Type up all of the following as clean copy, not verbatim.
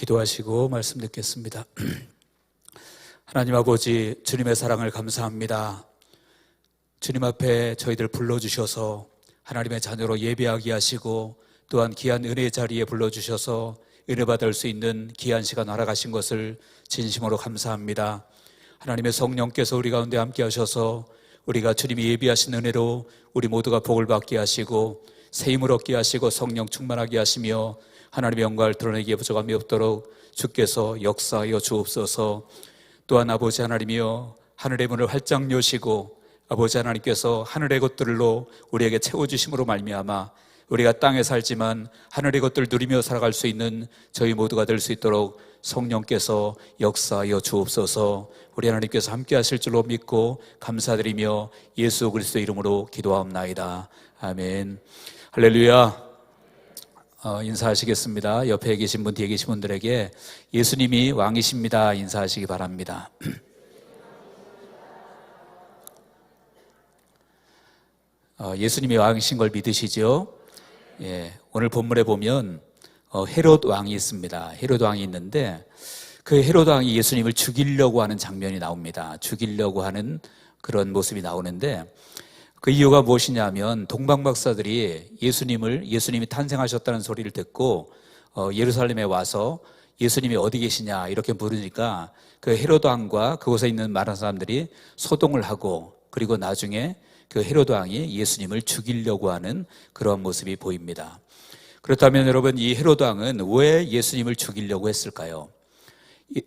기도하시고 말씀 듣겠습니다. 하나님 아버지, 주님의 사랑을 감사합니다. 주님 앞에 저희들 불러주셔서 하나님의 자녀로 예배하게 하시고 또한 귀한 은혜의 자리에 불러주셔서 은혜 받을 수 있는 귀한 시간 허락하신 것을 진심으로 감사합니다. 하나님의 성령께서 우리 가운데 함께 하셔서 우리가 주님이 예비하신 은혜로 우리 모두가 복을 받게 하시고 새 힘을 얻게 하시고 성령 충만하게 하시며 하나님의 영광을 드러내기에 부족함이 없도록 주께서 역사하여 주옵소서. 또한 아버지 하나님이여, 하늘의 문을 활짝 여시고 아버지 하나님께서 하늘의 것들로 우리에게 채워주심으로 말미암아 우리가 땅에 살지만 하늘의 것들을 누리며 살아갈 수 있는 저희 모두가 될 수 있도록 성령께서 역사하여 주옵소서. 우리 하나님께서 함께 하실 줄로 믿고 감사드리며 예수 그리스도의 이름으로 기도하옵나이다. 아멘. 할렐루야. 인사하시겠습니다. 옆에 계신 분, 뒤에 계신 분들에게 예수님이 왕이십니다 인사하시기 바랍니다. 예수님이 왕이신 걸 믿으시죠? 예, 오늘 본문에 보면 헤롯 왕이 있습니다. 헤롯 왕이 있는데 그 헤롯 왕이 예수님을 죽이려고 하는 장면이 나옵니다. 죽이려고 하는 그런 모습이 나오는데 그 이유가 무엇이냐면 동방박사들이 예수님이 탄생하셨다는 소리를 듣고 예루살렘에 와서 예수님이 어디 계시냐 이렇게 물으니까 그 헤롯 왕과 그곳에 있는 많은 사람들이 소동을 하고 그리고 나중에 그 헤롯 왕이 예수님을 죽이려고 하는 그런 모습이 보입니다. 그렇다면 여러분, 이 헤롯 왕은 왜 예수님을 죽이려고 했을까요?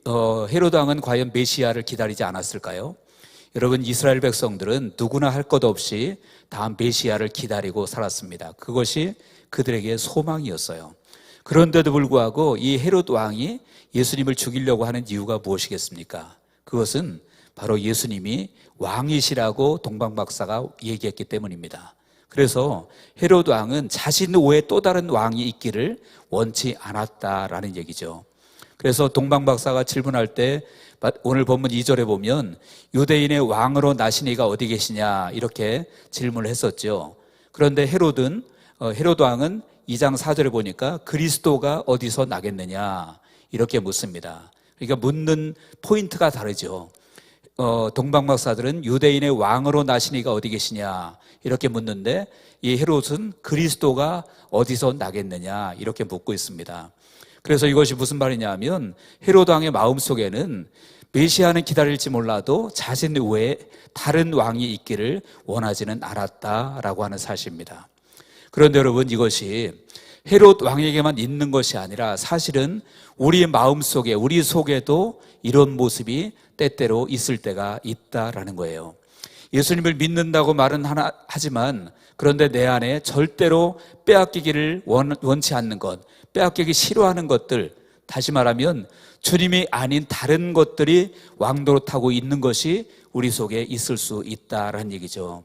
헤롯 왕은 과연 메시아를 기다리지 않았을까요? 여러분, 이스라엘 백성들은 누구나 할 것 없이 다 메시아를 기다리고 살았습니다. 그것이 그들에게 소망이었어요. 그런데도 불구하고 이 헤롯 왕이 예수님을 죽이려고 하는 이유가 무엇이겠습니까? 그것은 바로 예수님이 왕이시라고 동방박사가 얘기했기 때문입니다. 그래서 헤롯 왕은 자신 외에 또 다른 왕이 있기를 원치 않았다라는 얘기죠. 그래서 동방박사가 질문할 때 오늘 본문 2절에 보면 유대인의 왕으로 나신 이가 어디 계시냐 이렇게 질문을 했었죠. 그런데 헤롯 왕은 2장 4절에 보니까 그리스도가 어디서 나겠느냐 이렇게 묻습니다. 그러니까 묻는 포인트가 다르죠. 동방박사들은 유대인의 왕으로 나신 이가 어디 계시냐 이렇게 묻는데 이 헤롯은 그리스도가 어디서 나겠느냐 이렇게 묻고 있습니다. 그래서 이것이 무슨 말이냐면 헤롯 왕의 마음속에는 메시아는 기다릴지 몰라도 자신 외에 다른 왕이 있기를 원하지는 않았다라고 하는 사실입니다. 그런데 여러분, 이것이 헤롯 왕에게만 있는 것이 아니라 사실은 우리의 마음속에, 우리 속에도 이런 모습이 때때로 있을 때가 있다라는 거예요. 예수님을 믿는다고 말은 하지만 그런데 내 안에 절대로 빼앗기기를 원치 않는 것, 빼앗기기 싫어하는 것들, 다시 말하면 주님이 아닌 다른 것들이 왕노릇하고 있는 것이 우리 속에 있을 수 있다라는 얘기죠.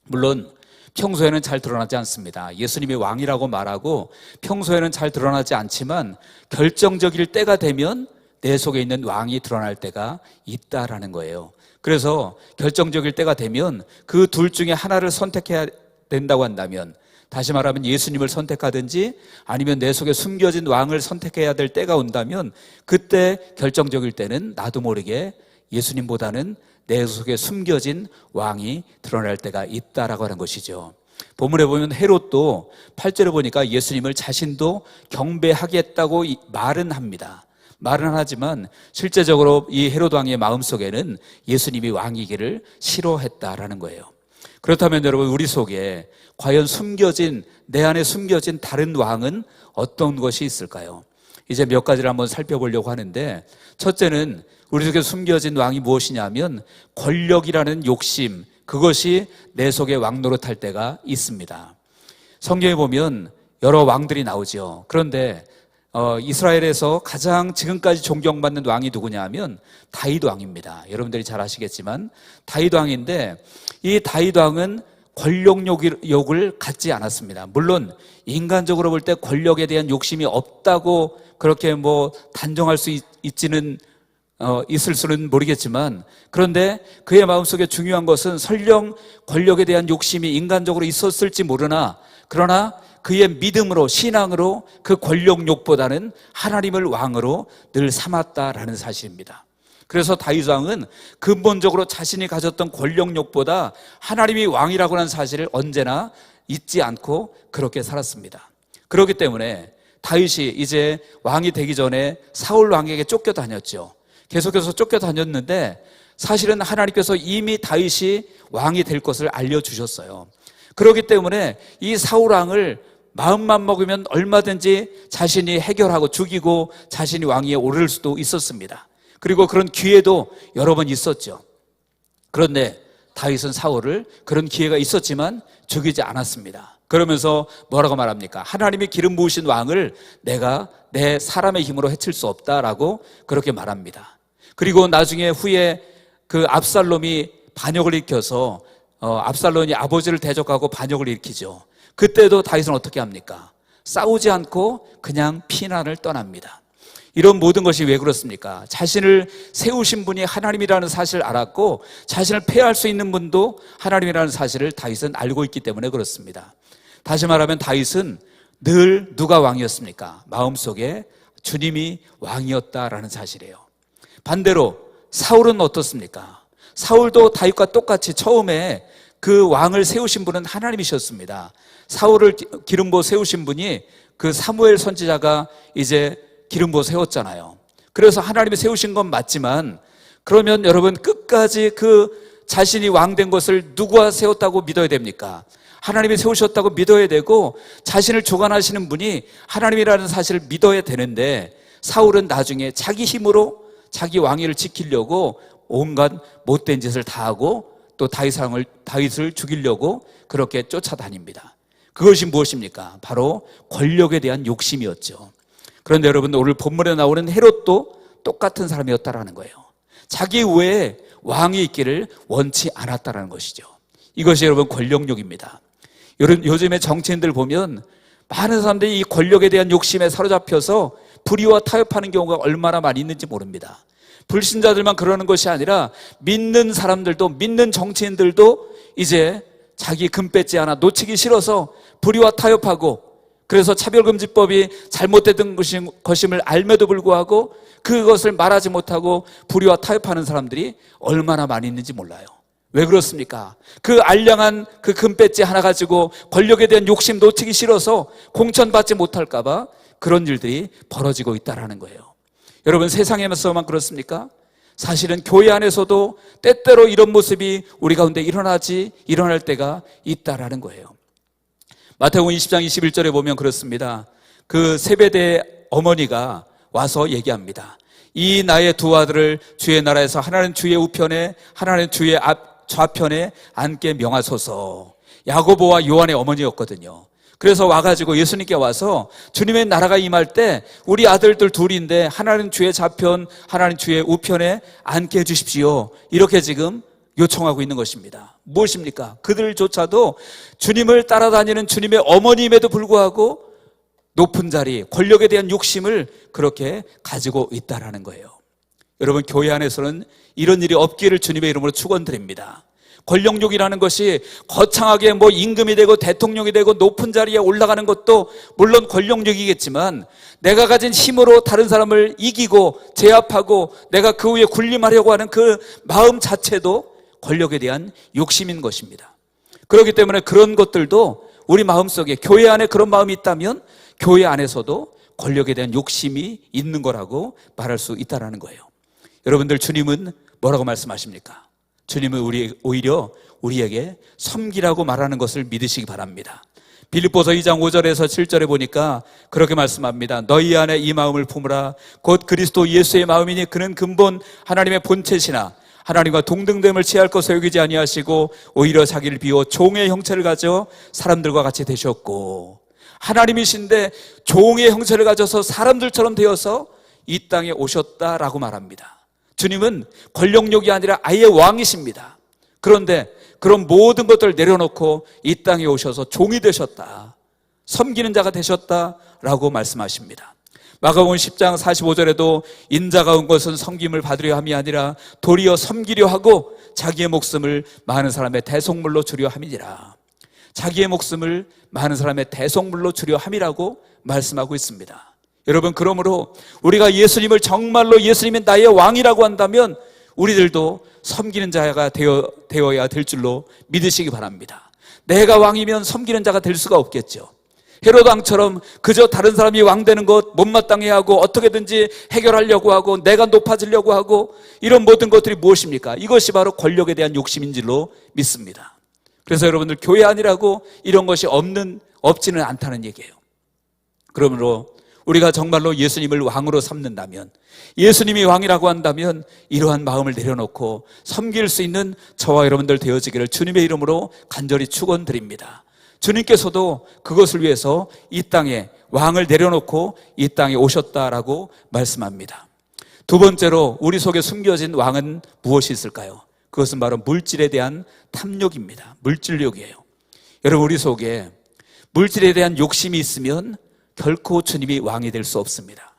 물론 평소에는 잘 드러나지 않습니다. 예수님이 왕이라고 말하고 평소에는 잘 드러나지 않지만 결정적일 때가 되면 내 속에 있는 왕이 드러날 때가 있다라는 거예요. 그래서 결정적일 때가 되면 그 둘 중에 하나를 선택해야 된다고 한다면, 다시 말하면 예수님을 선택하든지 아니면 내 속에 숨겨진 왕을 선택해야 될 때가 온다면 그때 결정적일 때는 나도 모르게 예수님보다는 내 속에 숨겨진 왕이 드러날 때가 있다라고 하는 것이죠. 본문에 보면 헤롯도 8절에 보니까 예수님을 자신도 경배하겠다고 말은 합니다. 말은 하지만 실제적으로 이 헤롯 왕의 마음속에는 예수님이 왕이기를 싫어했다라는 거예요. 그렇다면 여러분, 우리 속에 과연 내 안에 숨겨진 다른 왕은 어떤 것이 있을까요? 이제 몇 가지를 한번 살펴보려고 하는데, 첫째는 우리 속에 숨겨진 왕이 무엇이냐면 권력이라는 욕심, 그것이 내 속에 왕노릇할 때가 있습니다. 성경에 보면 여러 왕들이 나오죠. 그런데 이스라엘에서 가장 지금까지 존경받는 왕이 누구냐 하면 다윗 왕입니다. 여러분들이 잘 아시겠지만 다윗 왕인데, 이 다윗 왕은 권력욕을 갖지 않았습니다. 물론 인간적으로 볼 때 권력에 대한 욕심이 없다고 그렇게 단정할 수 있을 수는 모르겠지만, 그런데 그의 마음속에 중요한 것은 설령 권력에 대한 욕심이 인간적으로 있었을지 모르나, 그러나 그의 믿음으로, 신앙으로 그 권력욕보다는 하나님을 왕으로 늘 삼았다라는 사실입니다. 그래서 다윗 왕은 근본적으로 자신이 가졌던 권력욕보다 하나님이 왕이라고 하는 사실을 언제나 잊지 않고 그렇게 살았습니다. 그렇기 때문에 다윗이 이제 왕이 되기 전에 사울 왕에게 쫓겨다녔죠. 계속해서 쫓겨다녔는데 사실은 하나님께서 이미 다윗이 왕이 될 것을 알려주셨어요. 그렇기 때문에 이 사울 왕을 마음만 먹으면 얼마든지 자신이 해결하고 죽이고 자신이 왕위에 오를 수도 있었습니다. 그리고 그런 기회도 여러 번 있었죠. 그런데 다윗은 사울을 그런 기회가 있었지만 죽이지 않았습니다. 그러면서 뭐라고 말합니까? 하나님이 기름 부으신 왕을 내가 내 사람의 힘으로 해칠 수 없다라고 그렇게 말합니다. 그리고 나중에 후에 그 압살롬이 반역을 일으켜서 압살롬이 아버지를 대적하고 반역을 일으키죠. 그때도 다윗은 어떻게 합니까? 싸우지 않고 그냥 피난을 떠납니다. 이런 모든 것이 왜 그렇습니까? 자신을 세우신 분이 하나님이라는 사실을 알았고 자신을 폐할 수 있는 분도 하나님이라는 사실을 다윗은 알고 있기 때문에 그렇습니다. 다시 말하면 다윗은 늘 누가 왕이었습니까? 마음속에 주님이 왕이었다라는 사실이에요. 반대로 사울은 어떻습니까? 사울도 다윗과 똑같이 처음에 그 왕을 세우신 분은 하나님이셨습니다. 사울을 기름 부어 세우신 분이 그 사무엘 선지자가 이제 기름 부어 세웠잖아요. 그래서 하나님이 세우신 건 맞지만 그러면 여러분 끝까지 그 자신이 왕된 것을 누가 세웠다고 믿어야 됩니까? 하나님이 세우셨다고 믿어야 되고 자신을 주관하시는 분이 하나님이라는 사실을 믿어야 되는데 사울은 나중에 자기 힘으로 자기 왕위를 지키려고 온갖 못된 짓을 다 하고 또 다윗을 죽이려고 그렇게 쫓아다닙니다. 그것이 무엇입니까? 바로 권력에 대한 욕심이었죠. 그런데 여러분 오늘 본문에 나오는 헤롯도 똑같은 사람이었다라는 거예요. 자기 외에 왕이 있기를 원치 않았다라는 것이죠. 이것이 여러분 권력욕입니다. 요즘에 정치인들 보면 많은 사람들이 이 권력에 대한 욕심에 사로잡혀서 불의와 타협하는 경우가 얼마나 많이 있는지 모릅니다. 불신자들만 그러는 것이 아니라 믿는 사람들도, 믿는 정치인들도 이제 자기 금배지 하나 놓치기 싫어서 불의와 타협하고 그래서 차별금지법이 잘못된 것임을 알매도 불구하고 그것을 말하지 못하고 불의와 타협하는 사람들이 얼마나 많이 있는지 몰라요. 왜 그렇습니까? 그 알량한 그 금배지 하나 가지고 권력에 대한 욕심 놓치기 싫어서 공천받지 못할까 봐 그런 일들이 벌어지고 있다는 거예요. 여러분 세상에서만 그렇습니까? 사실은 교회 안에서도 때때로 이런 모습이 우리 가운데 일어날 때가 있다라는 거예요. 마태복음 20장 21절에 보면 그렇습니다. 그 세베대의 어머니가 와서 얘기합니다. 이 나의 두 아들을 주의 나라에서 하나는 주의 우편에 하나는 주의 좌편에 앉게 명하소서. 야고보와 요한의 어머니였거든요. 그래서 와가지고 예수님께 와서 주님의 나라가 임할 때 우리 아들들 둘인데 하나는 주의 좌편 하나는 주의 우편에 앉게 해주십시오. 이렇게 지금 요청하고 있는 것입니다. 무엇입니까? 그들조차도 주님을 따라다니는 주님의 어머님에도 불구하고 높은 자리, 권력에 대한 욕심을 그렇게 가지고 있다라는 거예요. 여러분 교회 안에서는 이런 일이 없기를 주님의 이름으로 축원드립니다. 권력욕이라는 것이 거창하게 임금이 되고 대통령이 되고 높은 자리에 올라가는 것도 물론 권력욕이겠지만 내가 가진 힘으로 다른 사람을 이기고 제압하고 내가 그 위에 군림하려고 하는 그 마음 자체도 권력에 대한 욕심인 것입니다. 그렇기 때문에 그런 것들도 우리 마음속에 교회 안에 그런 마음이 있다면 교회 안에서도 권력에 대한 욕심이 있는 거라고 말할 수 있다는 거예요. 여러분들 주님은 뭐라고 말씀하십니까? 주님은 오히려 우리에게 섬기라고 말하는 것을 믿으시기 바랍니다. 빌립보서 2장 5절에서 7절에 보니까 그렇게 말씀합니다. 너희 안에 이 마음을 품으라. 곧 그리스도 예수의 마음이니 그는 근본 하나님의 본체시나 하나님과 동등됨을 취할 것을 여기지 아니하시고 오히려 자기를 비워 종의 형체를 가져 사람들과 같이 되셨고 하나님이신데 종의 형체를 가져서 사람들처럼 되어서 이 땅에 오셨다라고 말합니다. 주님은 권력욕이 아니라 아예 왕이십니다. 그런데 그런 모든 것들을 내려놓고 이 땅에 오셔서 종이 되셨다, 섬기는 자가 되셨다라고 말씀하십니다. 마가복음 10장 45절에도 인자가 온 것은 섬김을 받으려 함이 아니라 도리어 섬기려 하고 자기의 목숨을 많은 사람의 대속물로 주려 함이니라. 자기의 목숨을 많은 사람의 대속물로 주려 함이라고 말씀하고 있습니다. 여러분, 그러므로 우리가 예수님을 정말로 예수님이 나의 왕이라고 한다면 우리들도 섬기는 자가 되어야 될 줄로 믿으시기 바랍니다. 내가 왕이면 섬기는 자가 될 수가 없겠죠. 헤롯 왕처럼 그저 다른 사람이 왕 되는 것 못마땅해 하고 어떻게든지 해결하려고 하고 내가 높아지려고 하고 이런 모든 것들이 무엇입니까? 이것이 바로 권력에 대한 욕심인 줄로 믿습니다. 그래서 여러분들, 교회 아니라고 이런 것이 없지는 않다는 얘기예요. 그러므로 우리가 정말로 예수님을 왕으로 삼는다면, 예수님이 왕이라고 한다면 이러한 마음을 내려놓고 섬길 수 있는 저와 여러분들 되어지기를 주님의 이름으로 간절히 축원드립니다. 주님께서도 그것을 위해서 이 땅에 왕을 내려놓고 이 땅에 오셨다라고 말씀합니다. 두 번째로 우리 속에 숨겨진 왕은 무엇이 있을까요? 그것은 바로 물질에 대한 탐욕입니다. 물질욕이에요. 여러분, 우리 속에 물질에 대한 욕심이 있으면 결코 주님이 왕이 될 수 없습니다.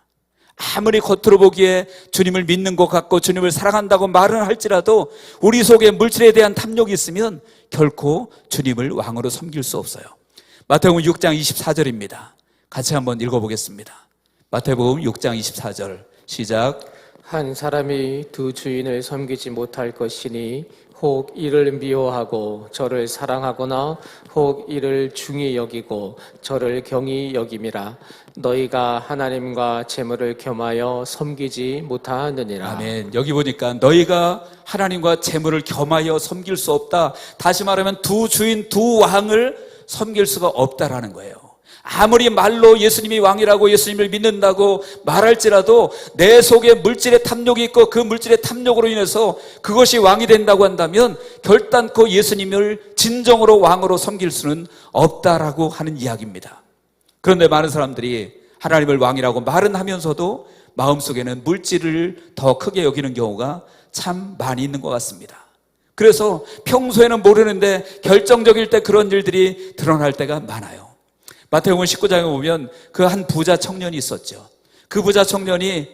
아무리 겉으로 보기에 주님을 믿는 것 같고 주님을 사랑한다고 말은 할지라도 우리 속에 물질에 대한 탐욕이 있으면 결코 주님을 왕으로 섬길 수 없어요. 마태복음 6장 24절입니다. 같이 한번 읽어보겠습니다. 마태복음 6장 24절 시작. 한 사람이 두 주인을 섬기지 못할 것이니 혹 이를 미워하고 저를 사랑하거나 혹 이를 중히 여기고 저를 경히 여김이라. 너희가 하나님과 재물을 겸하여 섬기지 못하느니라. 아멘. 여기 보니까 너희가 하나님과 재물을 겸하여 섬길 수 없다. 다시 말하면 두 주인, 두 왕을 섬길 수가 없다라는 거예요. 아무리 말로 예수님이 왕이라고 예수님을 믿는다고 말할지라도 내 속에 물질의 탐욕이 있고 그 물질의 탐욕으로 인해서 그것이 왕이 된다고 한다면 결단코 예수님을 진정으로 왕으로 섬길 수는 없다라고 하는 이야기입니다. 그런데 많은 사람들이 하나님을 왕이라고 말은 하면서도 마음속에는 물질을 더 크게 여기는 경우가 참 많이 있는 것 같습니다. 그래서 평소에는 모르는데 결정적일 때 그런 일들이 드러날 때가 많아요. 마태복음 19장에 보면 그 한 부자 청년이 있었죠. 그 부자 청년이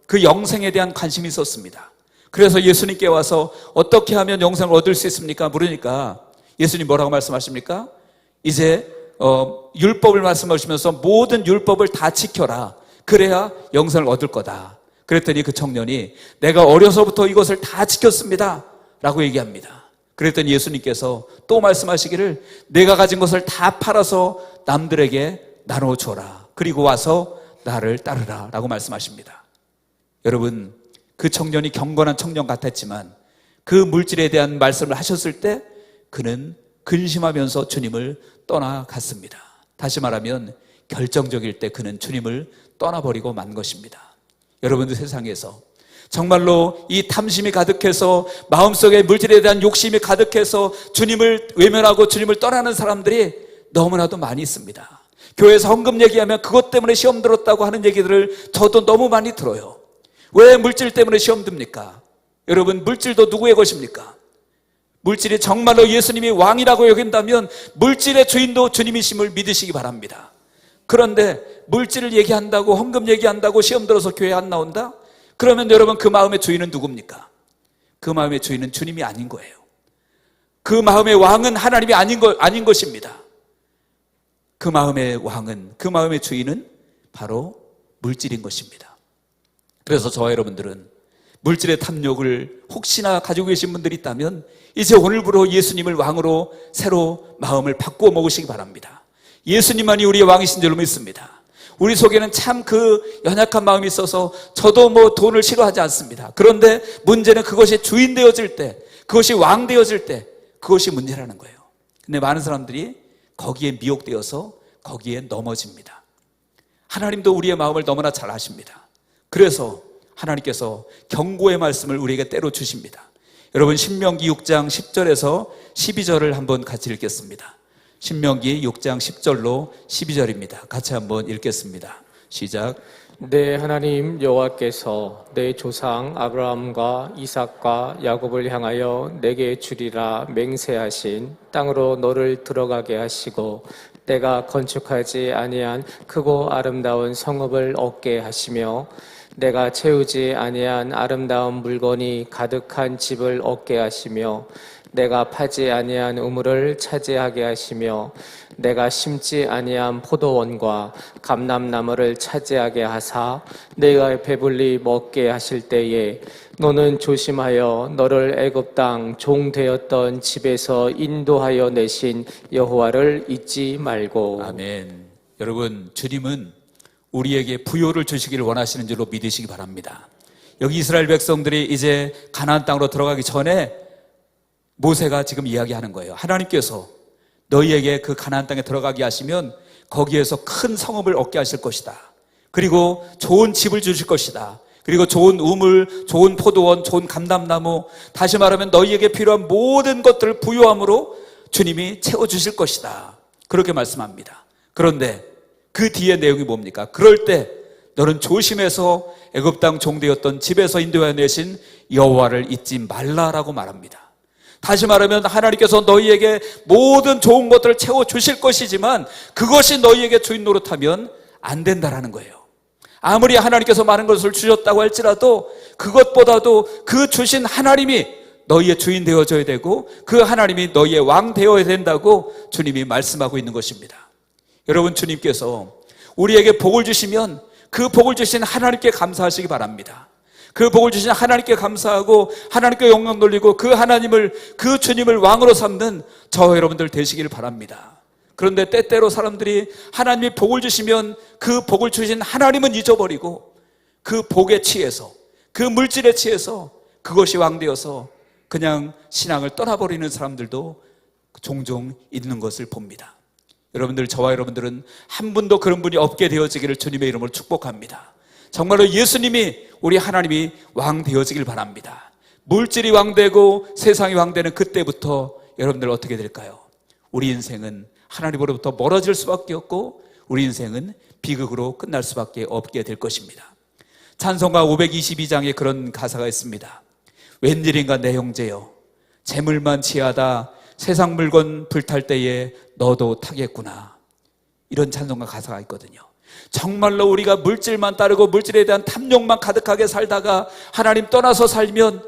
그 영생에 대한 관심이 있었습니다. 그래서 예수님께 와서 어떻게 하면 영생을 얻을 수 있습니까? 물으니까 예수님 뭐라고 말씀하십니까? 이제 율법을 말씀하시면서 모든 율법을 다 지켜라. 그래야 영생을 얻을 거다. 그랬더니 그 청년이 내가 어려서부터 이것을 다 지켰습니다 라고 얘기합니다. 그랬더니 예수님께서 또 말씀하시기를 내가 가진 것을 다 팔아서 남들에게 나눠줘라. 그리고 와서 나를 따르라 라고 말씀하십니다. 여러분, 그 청년이 경건한 청년 같았지만 그 물질에 대한 말씀을 하셨을 때 그는 근심하면서 주님을 떠나갔습니다. 다시 말하면 결정적일 때 그는 주님을 떠나버리고 만 것입니다. 여러분들, 세상에서 정말로 이 탐심이 가득해서 마음속에 물질에 대한 욕심이 가득해서 주님을 외면하고 주님을 떠나는 사람들이 너무나도 많이 있습니다. 교회에서 헌금 얘기하면 그것 때문에 시험 들었다고 하는 얘기들을 저도 너무 많이 들어요. 왜 물질 때문에 시험 듭니까? 여러분, 물질도 누구의 것입니까? 물질이 정말로 예수님이 왕이라고 여긴다면 물질의 주인도 주님이심을 믿으시기 바랍니다. 그런데 물질을 얘기한다고, 헌금 얘기한다고 시험 들어서 교회에 안 나온다? 그러면 여러분, 그 마음의 주인은 누굽니까? 그 마음의 주인은 주님이 아닌 거예요. 그 마음의 왕은 하나님이 아닌 것입니다. 그 마음의 왕은, 그 마음의 주인은 바로 물질인 것입니다. 그래서 저와 여러분들은 물질의 탐욕을 혹시나 가지고 계신 분들이 있다면 이제 오늘부로 예수님을 왕으로 새로 마음을 바꾸어 먹으시기 바랍니다. 예수님만이 우리의 왕이신 줄로 믿습니다. 우리 속에는 참 그 연약한 마음이 있어서 저도 돈을 싫어하지 않습니다. 그런데 문제는 그것이 주인 되어질 때, 그것이 왕 되어질 때 그것이 문제라는 거예요. 근데 많은 사람들이 거기에 미혹되어서 거기에 넘어집니다. 하나님도 우리의 마음을 너무나 잘 아십니다. 그래서 하나님께서 경고의 말씀을 우리에게 때로 주십니다. 여러분, 신명기 6장 10절에서 12절을 한번 같이 읽겠습니다. 신명기 6장 10절로 12절입니다. 같이 한번 읽겠습니다. 시작. 내 하나님 여호와께서 내 조상 아브라함과 이삭과 야곱을 향하여 내게 주리라 맹세하신 땅으로 너를 들어가게 하시고 내가 건축하지 아니한 크고 아름다운 성읍을 얻게 하시며 내가 채우지 아니한 아름다운 물건이 가득한 집을 얻게 하시며 내가 파지 아니한 우물을 차지하게 하시며 내가 심지 아니한 포도원과 감람나무를 차지하게 하사 내가 배불리 먹게 하실 때에 너는 조심하여 너를 애굽 땅 종 되었던 집에서 인도하여 내신 여호와를 잊지 말고. 아멘. 여러분, 주님은 우리에게 부요를 주시기를 원하시는 줄로 믿으시기 바랍니다. 여기 이스라엘 백성들이 이제 가나안 땅으로 들어가기 전에 모세가 지금 이야기하는 거예요. 하나님께서 너희에게 그 가나안 땅에 들어가게 하시면 거기에서 큰 성읍을 얻게 하실 것이다. 그리고 좋은 집을 주실 것이다. 그리고 좋은 우물, 좋은 포도원, 좋은 감람나무, 다시 말하면 너희에게 필요한 모든 것들을 부요함으로 주님이 채워주실 것이다. 그렇게 말씀합니다. 그런데 그 뒤에 내용이 뭡니까? 그럴 때 너는 조심해서 애굽 땅 종되었던 집에서 인도해 내신 여호와를 잊지 말라라고 말합니다. 다시 말하면 하나님께서 너희에게 모든 좋은 것들을 채워주실 것이지만 그것이 너희에게 주인 노릇하면 안 된다라는 거예요. 아무리 하나님께서 많은 것을 주셨다고 할지라도 그것보다도 그 주신 하나님이 너희의 주인 되어줘야 되고 그 하나님이 너희의 왕 되어야 된다고 주님이 말씀하고 있는 것입니다. 여러분, 주님께서 우리에게 복을 주시면 그 복을 주신 하나님께 감사하시기 바랍니다. 그 복을 주신 하나님께 감사하고 하나님께 영광 돌리고 그 하나님을, 그 주님을 왕으로 삼는 저와 여러분들 되시길 바랍니다. 그런데 때때로 사람들이 하나님이 복을 주시면 그 복을 주신 하나님은 잊어버리고 그 복에 취해서, 그 물질에 취해서 그것이 왕되어서 그냥 신앙을 떠나버리는 사람들도 종종 있는 것을 봅니다. 여러분들, 저와 여러분들은 한 분도 그런 분이 없게 되어지기를 주님의 이름으로 축복합니다. 정말로 예수님이, 우리 하나님이 왕 되어지길 바랍니다. 물질이 왕되고 세상이 왕되는 그때부터 여러분들 어떻게 될까요? 우리 인생은 하나님으로부터 멀어질 수밖에 없고 우리 인생은 비극으로 끝날 수밖에 없게 될 것입니다. 찬송가 522장에 그런 가사가 있습니다. 웬일인가 내 형제여, 재물만 취하다 세상 물건 불탈 때에 너도 타겠구나. 이런 찬송가 가사가 있거든요. 정말로 우리가 물질만 따르고 물질에 대한 탐욕만 가득하게 살다가 하나님 떠나서 살면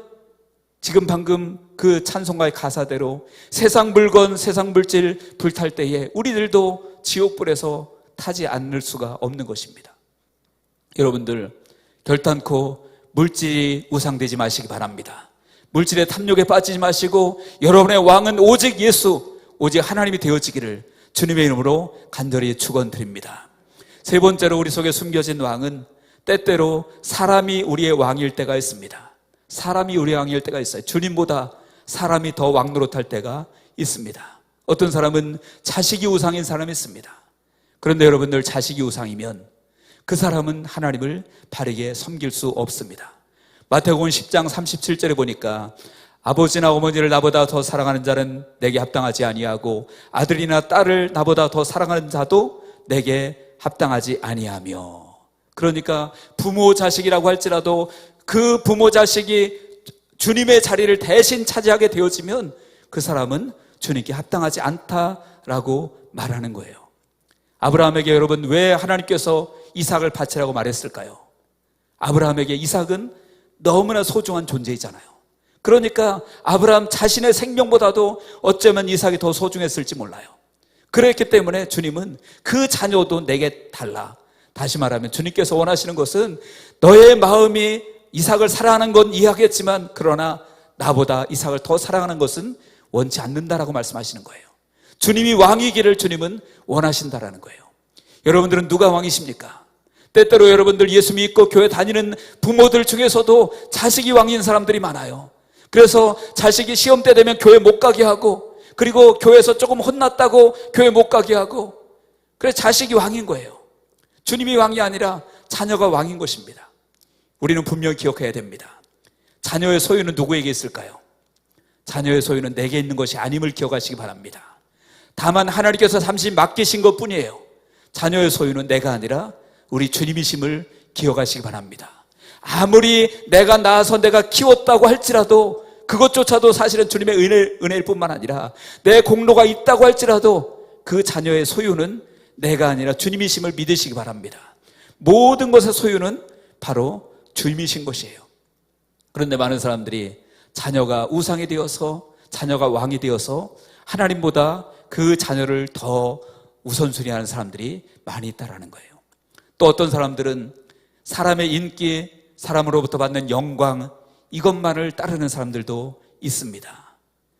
지금 방금 그 찬송가의 가사대로 세상 물건, 세상 물질 불탈 때에 우리들도 지옥불에서 타지 않을 수가 없는 것입니다. 여러분들, 결단코 물질이 우상되지 마시기 바랍니다. 물질의 탐욕에 빠지지 마시고 여러분의 왕은 오직 예수, 오직 하나님이 되어지기를 주님의 이름으로 간절히 축원드립니다. 세 번째로 우리 속에 숨겨진 왕은 때때로 사람이 우리의 왕일 때가 있습니다. 사람이 우리의 왕일 때가 있어요. 주님보다 사람이 더 왕 노릇할 때가 있습니다. 어떤 사람은 자식이 우상인 사람이 있습니다. 그런데 여러분들, 자식이 우상이면 그 사람은 하나님을 바르게 섬길 수 없습니다. 마태복음 10장 37절에 보니까 아버지나 어머니를 나보다 더 사랑하는 자는 내게 합당하지 아니하고 아들이나 딸을 나보다 더 사랑하는 자도 내게 합당하지 아니하며. 그러니까 부모 자식이라고 할지라도 그 부모 자식이 주님의 자리를 대신 차지하게 되어지면 그 사람은 주님께 합당하지 않다라고 말하는 거예요. 아브라함에게 여러분, 왜 하나님께서 이삭을 바치라고 말했을까요? 아브라함에게 이삭은 너무나 소중한 존재이잖아요. 그러니까 아브라함 자신의 생명보다도 어쩌면 이삭이 더 소중했을지 몰라요. 그랬기 때문에 주님은 그 자녀도 내게 달라. 다시 말하면 주님께서 원하시는 것은 너의 마음이 이삭을 사랑하는 건 이해하겠지만 그러나 나보다 이삭을 더 사랑하는 것은 원치 않는다라고 말씀하시는 거예요. 주님이 왕이기를 주님은 원하신다라는 거예요. 여러분들은 누가 왕이십니까? 때때로 여러분들 예수 믿고 교회 다니는 부모들 중에서도 자식이 왕인 사람들이 많아요. 그래서 자식이 시험 때 되면 교회 못 가게 하고, 그리고 교회에서 조금 혼났다고 교회 못 가게 하고, 그래서 자식이 왕인 거예요. 주님이 왕이 아니라 자녀가 왕인 것입니다. 우리는 분명히 기억해야 됩니다. 자녀의 소유는 누구에게 있을까요? 자녀의 소유는 내게 있는 것이 아님을 기억하시기 바랍니다. 다만 하나님께서 잠시 맡기신 것뿐이에요. 자녀의 소유는 내가 아니라 우리 주님이심을 기억하시기 바랍니다. 아무리 내가 낳아서 내가 키웠다고 할지라도 그것조차도 사실은 주님의 은혜일 뿐만 아니라 내 공로가 있다고 할지라도 그 자녀의 소유는 내가 아니라 주님이심을 믿으시기 바랍니다. 모든 것의 소유는 바로 주님이신 것이에요. 그런데 많은 사람들이 자녀가 우상이 되어서 자녀가 왕이 되어서 하나님보다 그 자녀를 더 우선순위하는 사람들이 많이 있다라는 거예요. 또 어떤 사람들은 사람의 인기, 사람으로부터 받는 영광, 이것만을 따르는 사람들도 있습니다.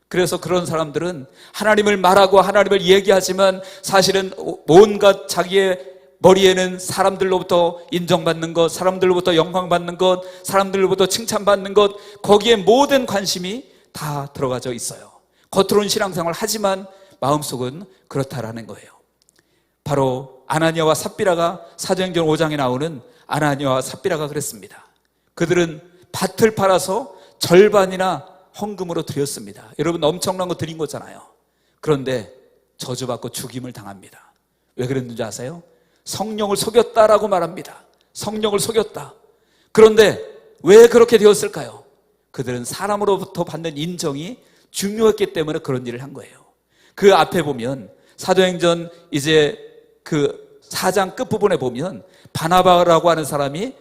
그래서 그런 사람들은 하나님을 말하고 하나님을 얘기하지만 사실은 온갖 자기의 머리에는 사람들로부터 인정받는 것, 사람들로부터 영광받는 것, 사람들로부터 칭찬받는 것, 거기에 모든 관심이 다 들어가져 있어요. 겉으로는 신앙생활을 하지만 마음속은 그렇다라는 거예요. 바로 아나니아와 삽비라가 사도행전 5장에 나오는 아나니아와 삽비라가 그랬습니다. 그들은 밭을 팔아서 절반이나 헌금으로 드렸습니다. 여러분 엄청난 거 드린 거잖아요. 그런데 저주받고 죽임을 당합니다. 왜 그랬는지 아세요? 성령을 속였다라고 말합니다. 성령을 속였다. 그런데 왜 그렇게 되었을까요? 그들은 사람으로부터 받는 인정이 중요했기 때문에 그런 일을 한 거예요. 그 앞에 보면 사도행전 이제 그 4장 끝부분에 보면 바나바라고 하는 사람이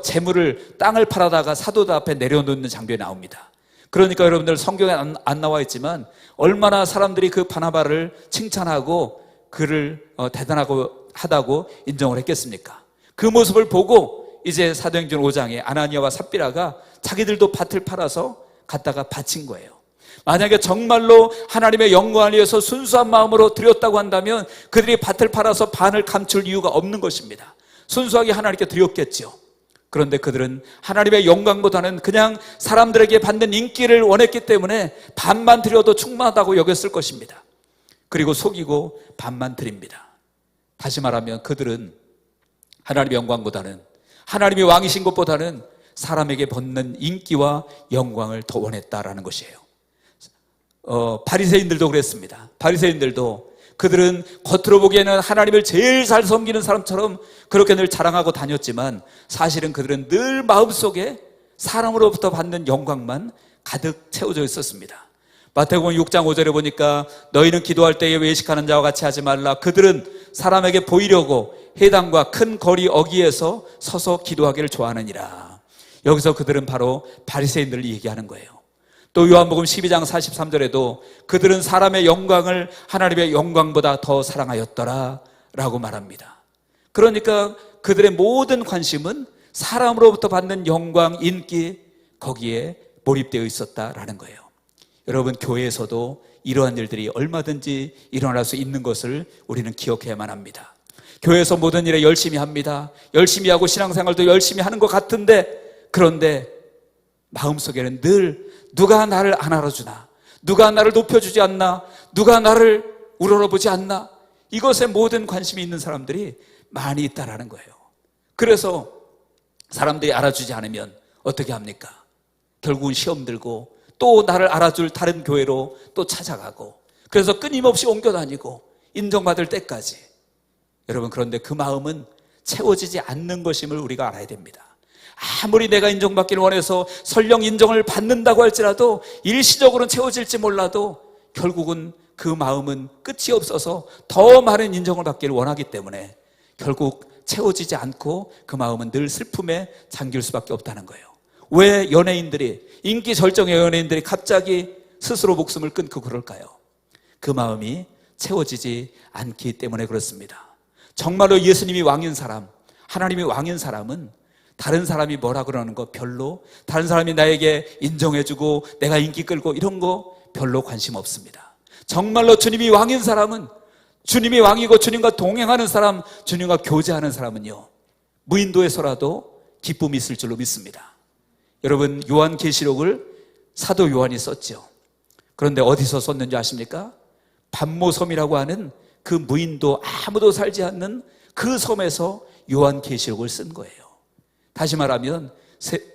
재물을 땅을 팔아다가 사도들 앞에 내려놓는 장면이 나옵니다. 그러니까 여러분들 성경에 안 나와 있지만 얼마나 사람들이 그 바나바를 칭찬하고 그를 대단하고 하다고 인정을 했겠습니까? 그 모습을 보고 이제 사도행전 5장에 아나니아와 삽비라가 자기들도 밭을 팔아서 갖다가 바친 거예요. 만약에 정말로 하나님의 영광을 위해서 순수한 마음으로 드렸다고 한다면 그들이 밭을 팔아서 반을 감출 이유가 없는 것입니다. 순수하게 하나님께 드렸겠죠. 그런데 그들은 하나님의 영광보다는 그냥 사람들에게 받는 인기를 원했기 때문에 반만 드려도 충분하다고 여겼을 것입니다. 그리고 속이고 반만 드립니다. 다시 말하면 그들은 하나님의 영광보다는, 하나님이 왕이신 것보다는 사람에게 받는 인기와 영광을 더 원했다라는 것이에요. 바리새인들도 그랬습니다. 바리새인들도 그들은 겉으로 보기에는 하나님을 제일 잘 섬기는 사람처럼 그렇게 늘 자랑하고 다녔지만 사실은 그들은 늘 마음속에 사람으로부터 받는 영광만 가득 채워져 있었습니다. 마태복음 6장 5절에 보니까 너희는 기도할 때에 외식하는 자와 같이 하지 말라. 그들은 사람에게 보이려고 회당과 큰 거리 어귀에서 서서 기도하기를 좋아하느니라. 여기서 그들은 바로 바리새인들을 얘기하는 거예요. 또 요한복음 12장 43절에도 그들은 사람의 영광을 하나님의 영광보다 더 사랑하였더라 라고 말합니다. 그러니까 그들의 모든 관심은 사람으로부터 받는 영광, 인기, 거기에 몰입되어 있었다라는 거예요. 여러분, 교회에서도 이러한 일들이 얼마든지 일어날 수 있는 것을 우리는 기억해야만 합니다. 교회에서 모든 일에 열심히 합니다. 열심히 하고 신앙생활도 열심히 하는 것 같은데, 그런데 마음속에는 늘 누가 나를 안 알아주나, 누가 나를 높여주지 않나, 누가 나를 우러러보지 않나, 이것에 모든 관심이 있는 사람들이 많이 있다라는 거예요. 그래서 사람들이 알아주지 않으면 어떻게 합니까? 결국은 시험 들고 또 나를 알아줄 다른 교회로 또 찾아가고, 그래서 끊임없이 옮겨다니고 인정받을 때까지. 여러분, 그런데 그 마음은 채워지지 않는 것임을 우리가 알아야 됩니다. 아무리 내가 인정받기를 원해서 설령 인정을 받는다고 할지라도 일시적으로는 채워질지 몰라도 결국은 그 마음은 끝이 없어서 더 많은 인정을 받기를 원하기 때문에 결국 채워지지 않고 그 마음은 늘 슬픔에 잠길 수밖에 없다는 거예요. 왜 연예인들이, 인기 절정의 연예인들이 갑자기 스스로 목숨을 끊고 그럴까요? 그 마음이 채워지지 않기 때문에 그렇습니다. 정말로 예수님이 왕인 사람, 하나님이 왕인 사람은 다른 사람이 뭐라 그러는 거 별로, 다른 사람이 나에게 인정해주고 내가 인기 끌고 이런 거 별로 관심 없습니다. 정말로 주님이 왕인 사람은, 주님이 왕이고 주님과 동행하는 사람, 주님과 교제하는 사람은요, 무인도에서라도 기쁨이 있을 줄로 믿습니다. 여러분, 요한계시록을 사도 요한이 썼죠. 그런데 어디서 썼는지 아십니까? 반모섬이라고 하는 그 무인도, 아무도 살지 않는 그 섬에서 요한계시록을 쓴 거예요. 다시 말하면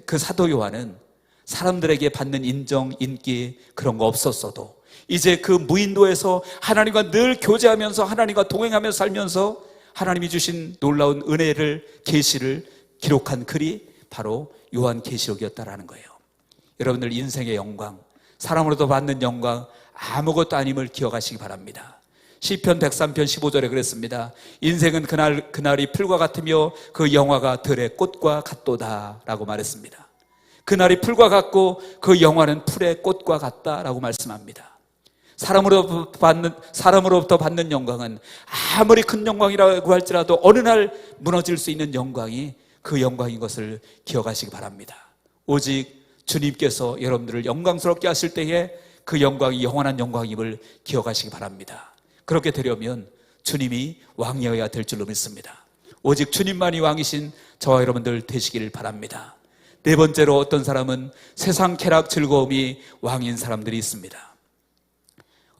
그 사도 요한은 사람들에게 받는 인정, 인기 그런 거 없었어도 이제 그 무인도에서 하나님과 늘 교제하면서 하나님과 동행하면서 살면서 하나님이 주신 놀라운 은혜를, 계시를 기록한 글이 바로 요한계시록이었다라는 거예요. 여러분들 인생의 영광, 사람으로도 받는 영광 아무것도 아님을 기억하시기 바랍니다. 시편 103편 15절에 그랬습니다. 인생은 그날이 풀과 같으며 그 영화가 들의 꽃과 같도다 라고 말했습니다. 그날이 풀과 같고 그 영화는 풀의 꽃과 같다라고 말씀합니다. 사람으로부터 받는 영광은 아무리 큰 영광이라고 할지라도 어느 날 무너질 수 있는 영광이 그 영광인 것을 기억하시기 바랍니다. 오직 주님께서 여러분들을 영광스럽게 하실 때에 그 영광이 영원한 영광임을 기억하시기 바랍니다. 그렇게 되려면 주님이 왕이어야 될 줄로 믿습니다. 오직 주님만이 왕이신 저와 여러분들 되시기를 바랍니다. 네 번째로, 어떤 사람은 세상 쾌락 즐거움이 왕인 사람들이 있습니다.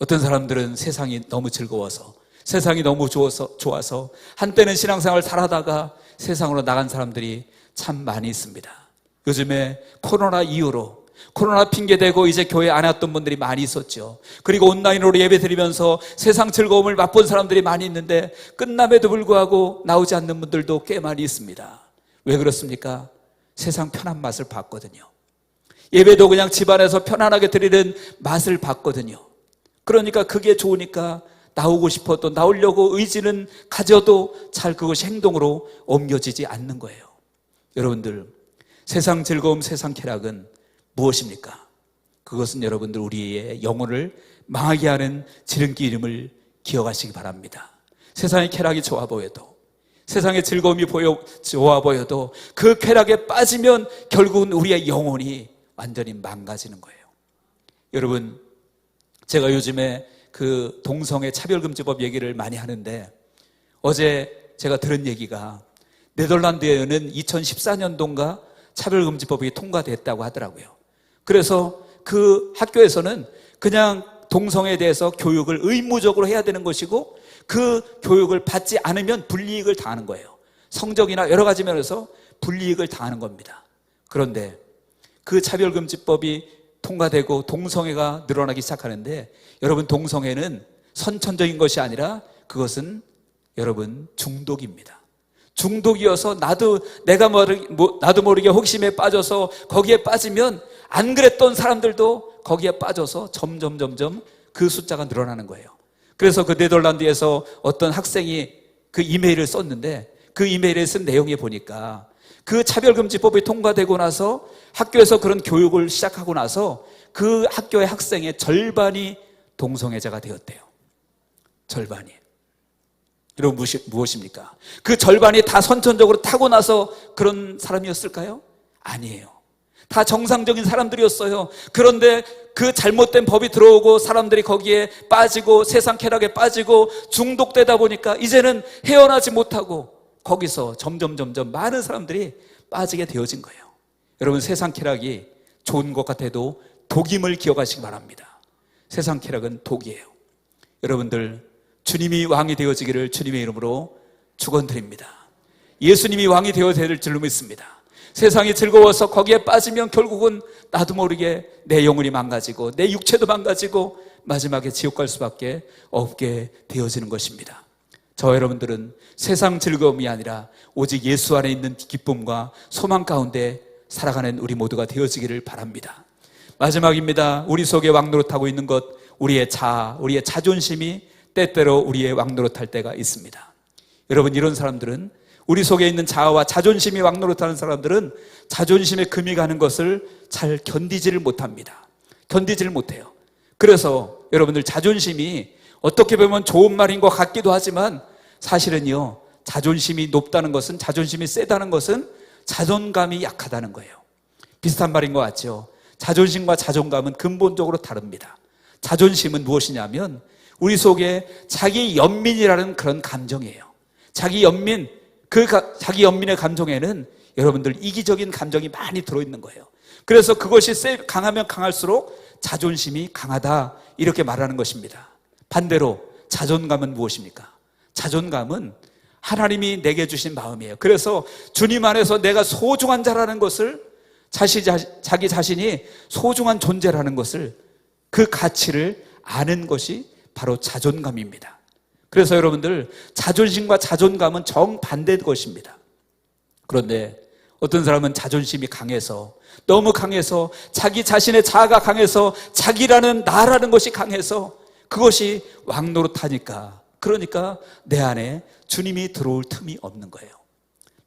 어떤 사람들은 세상이 너무 즐거워서, 세상이 너무 좋아서 한때는 신앙생활을 잘하다가 세상으로 나간 사람들이 참 많이 있습니다. 요즘에 코로나 이후로, 코로나 핑계대고 이제 교회 안 왔던 분들이 많이 있었죠. 그리고 온라인으로 예배 드리면서 세상 즐거움을 맛본 사람들이 많이 있는데 끝남에도 불구하고 나오지 않는 분들도 꽤 많이 있습니다. 왜 그렇습니까? 세상 편한 맛을 봤거든요. 예배도 그냥 집안에서 편안하게 드리는 맛을 봤거든요. 그러니까 그게 좋으니까 나오고 싶어도 나오려고 의지는 가져도 잘 그것이 행동으로 옮겨지지 않는 거예요. 여러분들, 세상 즐거움, 세상 쾌락은 무엇입니까? 그것은 여러분들 우리의 영혼을 망하게 하는 지름길임을 기억하시기 바랍니다. 세상의 쾌락이 좋아 보여도, 세상의 즐거움이 좋아 보여도 그 쾌락에 빠지면 결국은 우리의 영혼이 완전히 망가지는 거예요. 여러분, 제가 요즘에 그 동성애 차별금지법 얘기를 많이 하는데, 어제 제가 들은 얘기가 네덜란드에는 2014년도인가 차별금지법이 통과됐다고 하더라고요. 그래서 그 학교에서는 그냥 동성애에 대해서 교육을 의무적으로 해야 되는 것이고, 그 교육을 받지 않으면 불이익을 당하는 거예요. 성적이나 여러 가지 면에서 불이익을 당하는 겁니다. 그런데 그 차별금지법이 통과되고 동성애가 늘어나기 시작하는데, 여러분, 동성애는 선천적인 것이 아니라 그것은 여러분 중독입니다. 중독이어서 나도 모르게 호기심에 빠져서 거기에 빠지면 안 그랬던 사람들도 거기에 빠져서 점점 그 숫자가 늘어나는 거예요. 그래서 그 네덜란드에서 어떤 학생이 그 이메일을 썼는데, 그 이메일에 쓴 내용에 보니까 그 차별금지법이 통과되고 나서 학교에서 그런 교육을 시작하고 나서 그 학교의 학생의 절반이 동성애자가 되었대요. 절반이. 여러분, 무엇입니까? 그 절반이 다 선천적으로 타고나서 그런 사람이었을까요? 아니에요. 다 정상적인 사람들이었어요. 그런데 그 잘못된 법이 들어오고 사람들이 거기에 빠지고 세상 쾌락에 빠지고 중독되다 보니까 이제는 헤어나지 못하고 거기서 점점 많은 사람들이 빠지게 되어진 거예요. 여러분, 세상 쾌락이 좋은 것 같아도 독임을 기억하시기 바랍니다. 세상 쾌락은 독이에요. 여러분들, 주님이 왕이 되어지기를 주님의 이름으로 축원드립니다. 예수님이 왕이 되어야 될 줄로 믿습니다. 세상이 즐거워서 거기에 빠지면 결국은 나도 모르게 내 영혼이 망가지고 내 육체도 망가지고 마지막에 지옥 갈 수밖에 없게 되어지는 것입니다. 저와 여러분들은 세상 즐거움이 아니라 오직 예수 안에 있는 기쁨과 소망 가운데 살아가는 우리 모두가 되어지기를 바랍니다. 마지막입니다. 우리 속에 왕노릇하고 있는 것, 우리의 자아, 우리의 자존심이 때때로 우리의 왕노릇할 때가 있습니다. 여러분, 이런 사람들은, 우리 속에 있는 자아와 자존심이 왕노릇하는 사람들은 자존심에 금이 가는 것을 잘 견디지를 못합니다. 견디지를 못해요. 그래서 여러분들, 자존심이 어떻게 보면 좋은 말인 것 같기도 하지만 사실은요, 자존심이 높다는 것은, 자존심이 세다는 것은 자존감이 약하다는 거예요. 비슷한 말인 것 같죠? 자존심과 자존감은 근본적으로 다릅니다. 자존심은 무엇이냐면 우리 속에 자기 연민이라는 그런 감정이에요. 자기 연민, 자기 연민의 감정에는 여러분들 이기적인 감정이 많이 들어있는 거예요. 그래서 그것이 강하면 강할수록 자존심이 강하다, 이렇게 말하는 것입니다. 반대로 자존감은 무엇입니까? 자존감은 하나님이 내게 주신 마음이에요. 그래서 주님 안에서 내가 소중한 자라는 것을, 자기 자신이 소중한 존재라는 것을, 그 가치를 아는 것이 바로 자존감입니다. 그래서 여러분들, 자존심과 자존감은 정반대의 것입니다. 그런데 어떤 사람은 자존심이 강해서, 너무 강해서, 자기 자신의 자아가 강해서, 자기라는 나라는 것이 강해서 그것이 왕노릇하니까, 그러니까 내 안에 주님이 들어올 틈이 없는 거예요.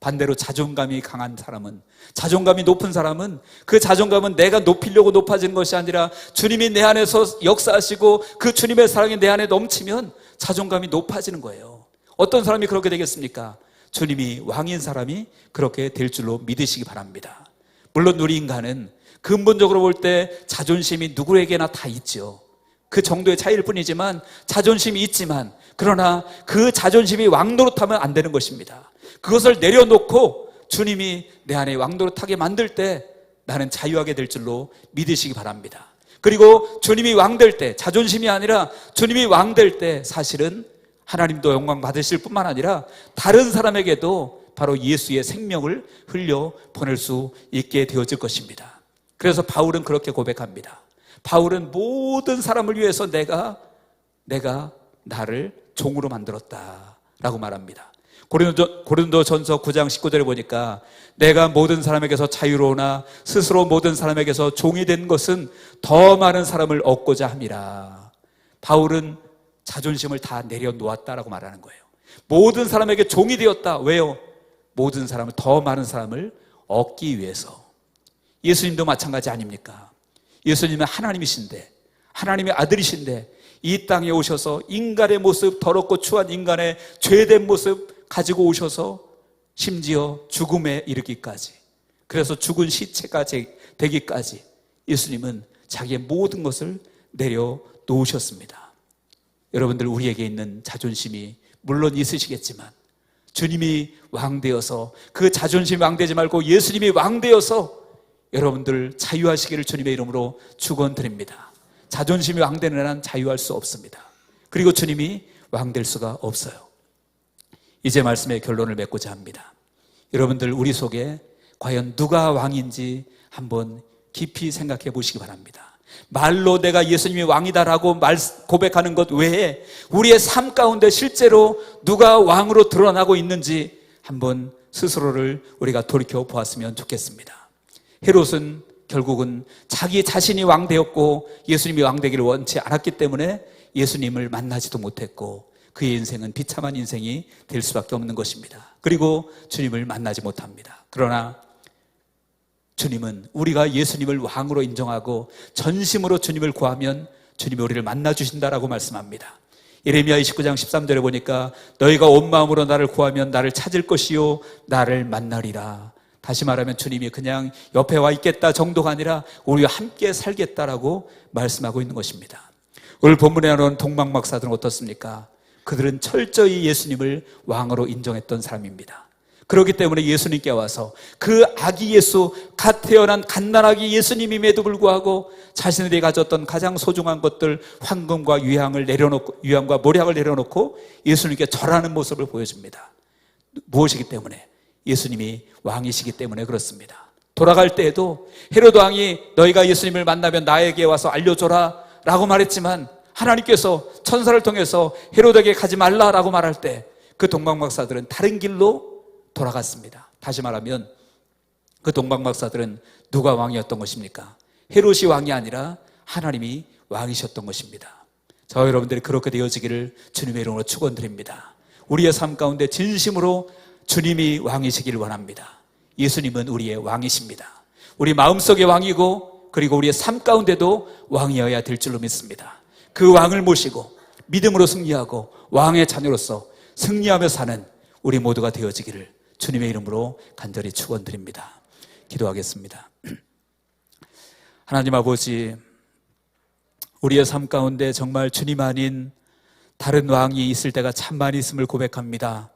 반대로 자존감이 강한 사람은, 자존감이 높은 사람은 그 자존감은 내가 높이려고 높아지는 것이 아니라 주님이 내 안에서 역사하시고 그 주님의 사랑이 내 안에 넘치면 자존감이 높아지는 거예요. 어떤 사람이 그렇게 되겠습니까? 주님이 왕인 사람이 그렇게 될 줄로 믿으시기 바랍니다. 물론 우리 인간은 근본적으로 볼 때 자존심이 누구에게나 다 있죠. 그 정도의 차이일 뿐이지만 자존심이 있지만, 그러나 그 자존심이 왕노릇하면 안 되는 것입니다. 그것을 내려놓고 주님이 내 안에 왕노릇하게 만들 때 나는 자유하게 될 줄로 믿으시기 바랍니다. 그리고 주님이 왕될 때, 자존심이 아니라 주님이 왕될 때 사실은 하나님도 영광 받으실 뿐만 아니라 다른 사람에게도 바로 예수의 생명을 흘려 보낼 수 있게 되어질 것입니다. 그래서 바울은 그렇게 고백합니다. 바울은 모든 사람을 위해서 내가 나를 종으로 만들었다라고 말합니다. 고린도전서 9장 19절에 보니까 내가 모든 사람에게서 자유로우나 스스로 모든 사람에게서 종이 된 것은 더 많은 사람을 얻고자 함이라. 바울은 자존심을 다 내려놓았다라고 말하는 거예요. 모든 사람에게 종이 되었다. 왜요? 모든 사람을, 더 많은 사람을 얻기 위해서. 예수님도 마찬가지 아닙니까? 예수님은 하나님이신데, 하나님의 아들이신데 이 땅에 오셔서 인간의 모습, 더럽고 추한 인간의 죄된 모습 가지고 오셔서 심지어 죽음에 이르기까지, 그래서 죽은 시체가 되기까지 예수님은 자기의 모든 것을 내려놓으셨습니다. 여러분들, 우리에게 있는 자존심이 물론 있으시겠지만 주님이 왕되어서, 그 자존심이 왕되지 말고 예수님이 왕되어서 여러분들 자유하시기를 주님의 이름으로 축원드립니다. 자존심이 왕되는 한 자유할 수 없습니다. 그리고 주님이 왕될 수가 없어요. 이제 말씀의 결론을 맺고자 합니다. 여러분들, 우리 속에 과연 누가 왕인지 한번 깊이 생각해 보시기 바랍니다. 말로 내가 예수님이 왕이다라고 고백하는 것 외에 우리의 삶 가운데 실제로 누가 왕으로 드러나고 있는지 한번 스스로를 우리가 돌이켜 보았으면 좋겠습니다. 헤롯은 결국은 자기 자신이 왕되었고 예수님이 왕되기를 원치 않았기 때문에 예수님을 만나지도 못했고 그의 인생은 비참한 인생이 될 수밖에 없는 것입니다. 그리고 주님을 만나지 못합니다. 그러나 주님은, 우리가 예수님을 왕으로 인정하고 전심으로 주님을 구하면 주님이 우리를 만나주신다라고 말씀합니다. 예레미야 29장 13절에 보니까 너희가 온 마음으로 나를 구하면 나를 찾을 것이요 나를 만나리라. 다시 말하면 주님이 그냥 옆에 와 있겠다 정도가 아니라 우리와 함께 살겠다라고 말씀하고 있는 것입니다. 오늘 본문에 나오는 동방박사들은 어떻습니까? 그들은 철저히 예수님을 왕으로 인정했던 사람입니다. 그렇기 때문에 예수님께 와서 그 아기 예수, 갓 태어난 갓난아기 예수님임에도 불구하고 자신들이 가졌던 가장 소중한 것들, 황금과 유향과 모략을 내려놓고 예수님께 절하는 모습을 보여줍니다. 무엇이기 때문에? 예수님이 왕이시기 때문에 그렇습니다. 돌아갈 때에도 헤롯 왕이 너희가 예수님을 만나면 나에게 와서 알려줘라 라고 말했지만 하나님께서 천사를 통해서 헤롯에게 가지 말라라고 말할 때 그 동방박사들은 다른 길로 돌아갔습니다. 다시 말하면 그 동방박사들은 누가 왕이었던 것입니까? 헤롯이 왕이 아니라 하나님이 왕이셨던 것입니다. 저와 여러분들이 그렇게 되어지기를 주님의 이름으로 축원드립니다. 우리의 삶 가운데 진심으로 주님이 왕이시기를 원합니다. 예수님은 우리의 왕이십니다. 우리 마음속의 왕이고 그리고 우리의 삶 가운데도 왕이어야 될 줄로 믿습니다. 그 왕을 모시고 믿음으로 승리하고 왕의 자녀로서 승리하며 사는 우리 모두가 되어지기를 주님의 이름으로 간절히 축원드립니다. 기도하겠습니다. 하나님 아버지, 우리의 삶 가운데 정말 주님 아닌 다른 왕이 있을 때가 참 많이 있음을 고백합니다.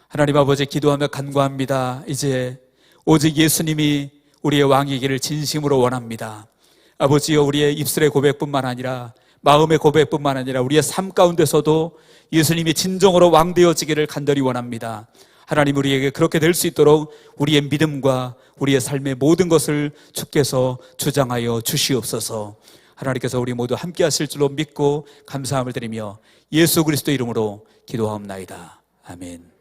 하나님 아버지, 기도하며 간구합니다. 이제 오직 예수님이 우리의 왕이기를 진심으로 원합니다. 아버지여, 우리의 입술의 고백뿐만 아니라 마음의 고백뿐만 아니라 우리의 삶 가운데서도 예수님이 진정으로 왕되어지기를 간절히 원합니다. 하나님, 우리에게 그렇게 될 수 있도록 우리의 믿음과 우리의 삶의 모든 것을 주께서 주장하여 주시옵소서. 하나님께서 우리 모두 함께 하실 줄로 믿고 감사함을 드리며 예수 그리스도 이름으로 기도하옵나이다. 아멘.